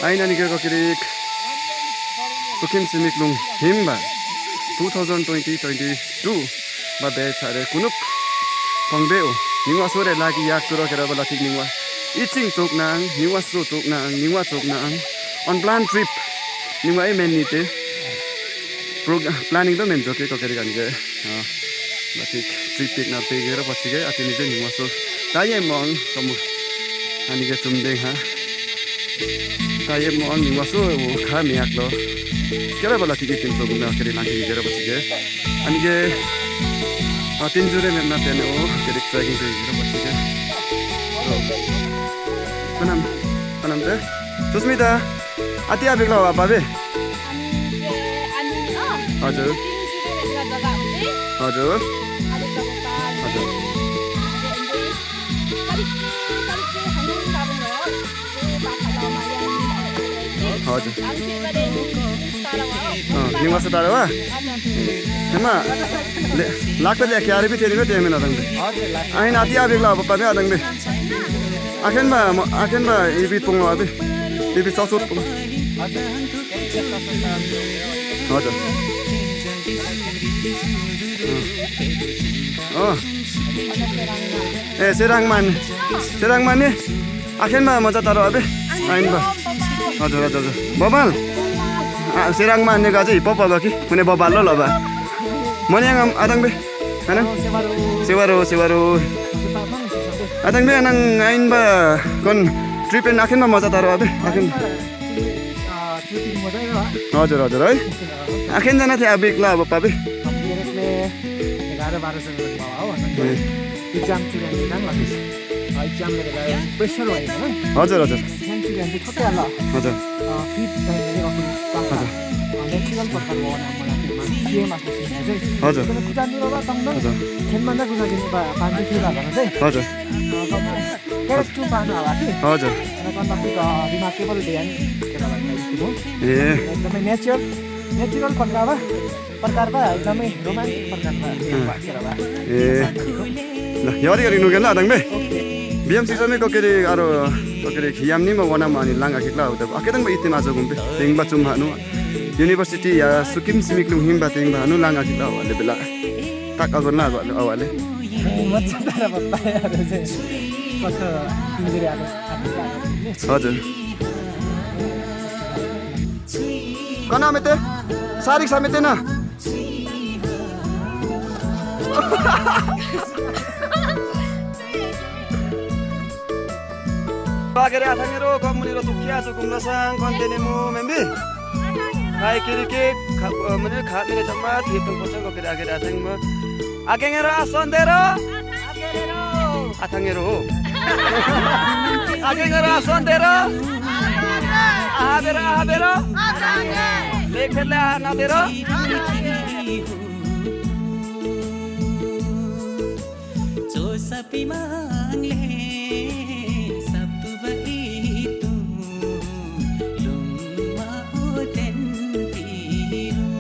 Aina ni ko kiri Sukim Simiklung Himba 2020-22 ba be chare kunup pangbeo ningwa sore lagi yak turo kera bala tik ningwa iching chok nang ningwa so chok nang ningwa chok nang on plan trip ningwa e men nite program planning to men joke ko keri kan ge ba tik trip tik na pe gera pachige ati nije ningwa so taye mong kamu ani ge chumde ha taye mong ningwa so kha miak lo kera bala tik tim so guna keri lang ge gera pachige ani ge tinjure memna tene o keri tracking pe gera pachige Panam teh, Susmita, ati abik lawa apa be? Hajur. Hajur. Hajur. Ni masa tarawa? Emma, lakpe le kya ribi teri ko temi na dang be. Ahin ati abik lawa apa be adang be? Akan ba ibit pung abi, ibit sosot pung. Ada. Oh. Serang man ni. Akan ba maca taro abi? Ain ba. Ada. Babal. Serang man ni gaji papa baki, mune babal lo ba. Mone yang adang be. Kanan? Sewaru. Adang be anang ain ba kon trip en akhir ma maza taro abe akhir trip maza ya हजुर है आखिर जना थियो अब एक्ला अब पाबे ले 11-12 जना बाबा हो एक्जाम चुराउने नाम लाग्छ एक्जाम गरेर प्रेसर भयो हैन हजुर सेन्चुरी अनि कतै होला हजुर फिट टाइमले गर्नु हजुर नेचुरल प्रकार हो न मलाई सीएम आफ्नो चाहिँ हजुर कुजा निरवा तंग खेलमन्दा कुजा दिनु पाँच खेल भन्छ चाहिँ हजुर केस टु पाउनु होला कि हजुर र कन्डक्टिङ रिमार्केबल ध्यान ए एकदमै नेचुरल प्रकार बा एकदमै रोमान्टिक प्रकार ए ल यरी गरि नुगेन आदङ बे BMC समय को केरे आरो तो केरे खियाम नि म वना मानि लांगा खिक्ला हो त अकेदङ बे इतिमा जो गुम्बे तेंगबा चुम हानु युनिभर्सिटी या सुकिम सिमिक्लुङ हिमबा तेंगबा हानु लांगा खिक्ला हो ले बेला काका गर्न अवाले मज्जा तारा बप्पा यार चाहिँ कस्तो तिमीले आले हजुर कना मेते सारिक समेते न Bagere athangero komuniro tukya sukumna sang kontenemu membi hai kirike mene khatne chamma thitung posang ko kira agere athangma agengero asondero athangero agengero asondero ahabero lekhela nadero जो सपी मांग ले